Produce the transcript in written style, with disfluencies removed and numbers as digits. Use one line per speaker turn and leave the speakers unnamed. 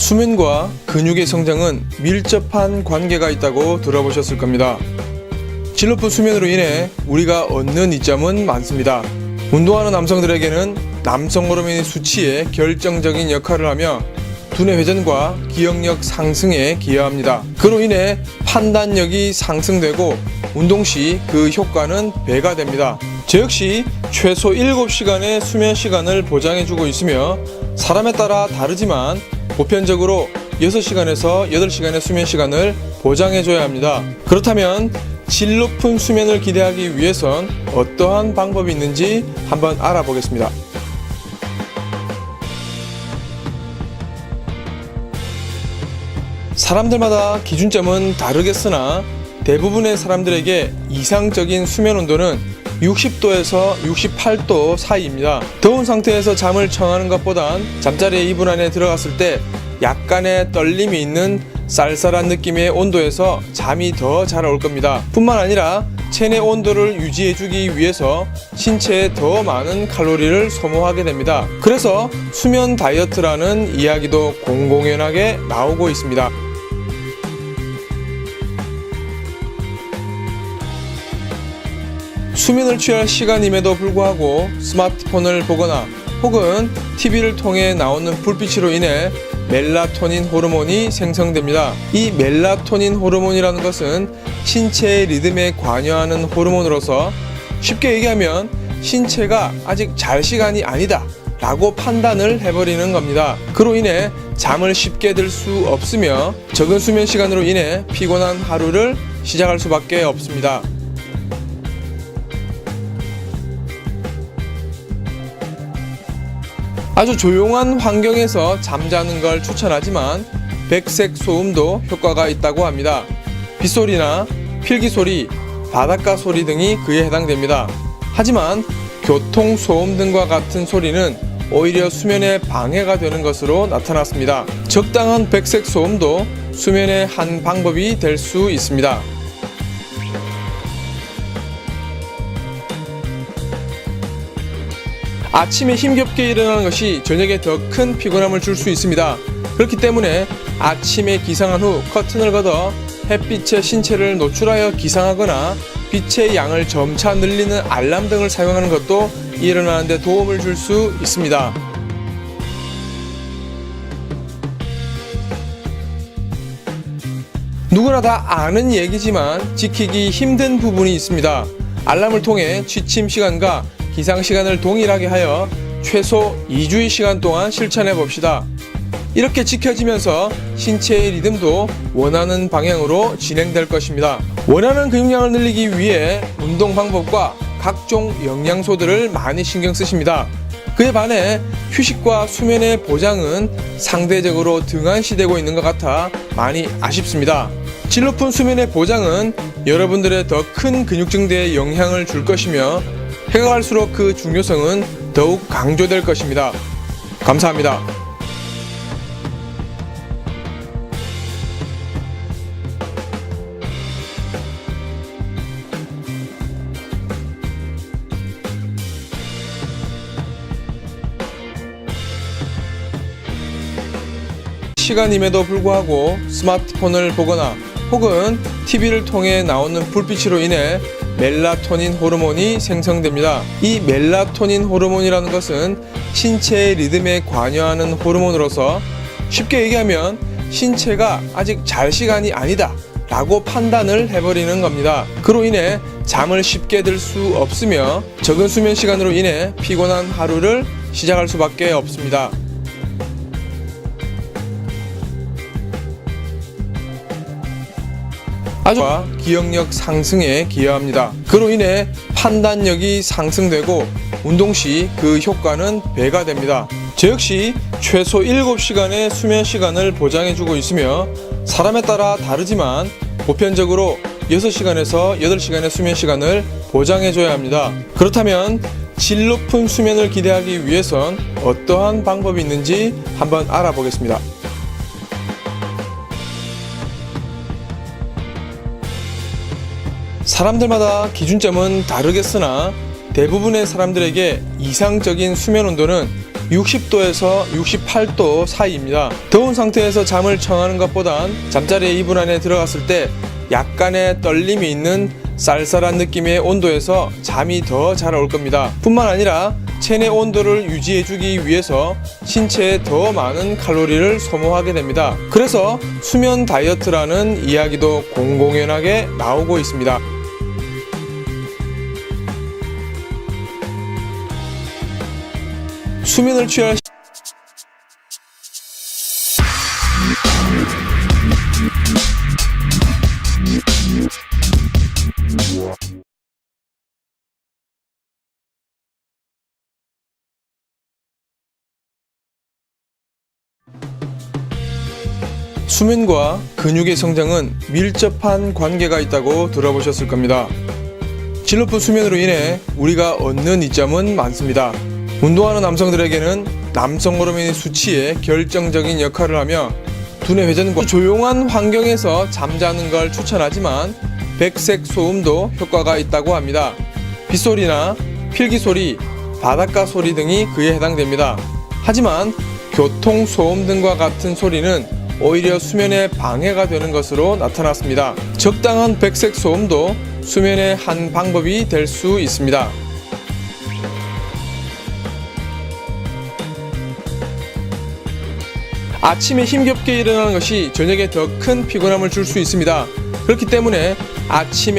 수면과 근육의 성장은 밀접한 관계가 있다고 들어보셨을 겁니다. 질 높은 수면으로 인해 우리가 얻는 이점은 많습니다. 운동하는 남성들에게는 남성 호르몬의 수치에 결정적인 역할을 하며 두뇌 회전과 기억력 상승에 기여합니다. 그로 인해 판단력이 상승되고 운동 시 그 효과는 배가 됩니다. 저 역시 최소 7시간의 수면 시간을 보장해주고 있으며 사람에 따라 다르지만 보편적으로 6시간에서 8시간의 수면 시간을 보장해줘야 합니다. 그렇다면 질 높은 수면을 기대하기 위해선 어떠한 방법이 있는지 한번 알아보겠습니다. 사람들마다 기준점은 다르겠으나 대부분의 사람들에게 이상적인 수면 온도는 60도에서 68도 사이입니다. 더운 상태에서 잠을 청하는 것보단 잠자리에 이불 안에 들어갔을 때 약간의 떨림이 있는 쌀쌀한 느낌의 온도에서 잠이 더 잘 올 겁니다. 뿐만 아니라 체내 온도를 유지해주기 위해서 신체에 더 많은 칼로리를 소모하게 됩니다. 그래서 수면 다이어트라는 이야기도 공공연하게 나오고 있습니다. 수면을 취할 시간임에도 불구하고 스마트폰을 보거나 혹은 TV를 통해 나오는 불빛으로 인해 멜라토닌 호르몬이 생성됩니다. 이 멜라토닌 호르몬이라는 것은 신체의 리듬에 관여하는 호르몬으로서 쉽게 얘기하면 신체가 아직 잘 시간이 아니다 라고 판단을 해버리는 겁니다. 그로 인해 잠을 쉽게 들 수 없으며 적은 수면 시간으로 인해 피곤한 하루를 시작할 수밖에 없습니다. 아주 조용한 환경에서 잠자는 걸 추천하지만 백색 소음도 효과가 있다고 합니다. 빗소리나 필기소리, 바닷가 소리 등이 그에 해당됩니다. 하지만 교통소음 등과 같은 소리는 오히려 수면에 방해가 되는 것으로 나타났습니다. 적당한 백색 소음도 수면의 한 방법이 될 수 있습니다. 아침에 힘겹게 일어나는 것이 저녁에 더 큰 피곤함을 줄 수 있습니다. 그렇기 때문에 아침에 기상한 후 커튼을 걷어 햇빛에 신체를 노출하여 기상하거나 빛의 양을 점차 늘리는 알람 등을 사용하는 것도 일어나는 데 도움을 줄 수 있습니다. 누구나 다 아는 얘기지만 지키기 힘든 부분이 있습니다. 알람을 통해 취침 시간과 기상 시간을 동일하게 하여 최소 2주의 시간 동안 실천해 봅시다. 이렇게 지켜지면서 신체의 리듬도 원하는 방향으로 진행될 것입니다. 원하는 근육량을 늘리기 위해 운동 방법과 각종 영양소들을 많이 신경 쓰십니다. 그에 반해 휴식과 수면의 보장은 상대적으로 등한시되고 있는 것 같아 많이 아쉽습니다. 질 높은 수면의 보장은 여러분들의 더 큰 근육 증대에 영향을 줄 것이며 해가 갈수록 그 중요성은 더욱 강조될 것입니다. 감사합니다. 시간임에도 불구하고 스마트폰을 보거나 혹은 TV를 통해 나오는 불빛으로 인해 멜라토닌 호르몬이 생성됩니다. 이 멜라토닌 호르몬이라는 것은 신체의 리듬에 관여하는 호르몬으로서 쉽게 얘기하면 신체가 아직 잘 시간이 아니다 라고 판단을 해버리는 겁니다. 그로 인해 잠을 쉽게 들 수 없으며 적은 수면 시간으로 인해 피곤한 하루를 시작할 수밖에 없습니다. 아주 기억력 상승에 기여합니다. 그로 인해 판단력이 상승되고 운동 시 그 효과는 배가 됩니다. 저 역시 최소 7시간의 수면 시간을 보장해주고 있으며 사람에 따라 다르지만 보편적으로 6시간에서 8시간의 수면 시간을 보장해줘야 합니다. 그렇다면 질 높은 수면을 기대하기 위해선 어떠한 방법이 있는지 한번 알아보겠습니다. 사람들마다 기준점은 다르겠으나 대부분의 사람들에게 이상적인 수면 온도는 60도에서 68도 사이입니다. 더운 상태에서 잠을 청하는 것보단 잠자리에 이불 안에 들어갔을 때 약간의 떨림이 있는 쌀쌀한 느낌의 온도에서 잠이 더 잘 올 겁니다. 뿐만 아니라 체내 온도를 유지해주기 위해서 신체에 더 많은 칼로리를 소모하게 됩니다. 그래서 수면 다이어트라는 이야기도 공공연하게 나오고 있습니다. 수면을 취할 수면과 근육의 성장은 밀접한 관계가 있다고 들어보셨을 겁니다. 질 높은 수면으로 인해 우리가 얻는 이점은 많습니다. 운동하는 남성들에게는 남성 호르몬의 수치에 결정적인 역할을 하며 두뇌 회전과 조용한 환경에서 잠자는 걸 추천하지만 백색 소음도 효과가 있다고 합니다. 빗소리나 필기 소리, 바닷가 소리 등이 그에 해당됩니다. 하지만 교통 소음 등과 같은 소리는 오히려 수면에 방해가 되는 것으로 나타났습니다. 적당한 백색 소음도 수면의 한 방법이 될 수 있습니다. 아침에 힘겹게 일어나는 것이 저녁에 더 큰 피곤함을 줄 수 있습니다. 그렇기 때문에 아침에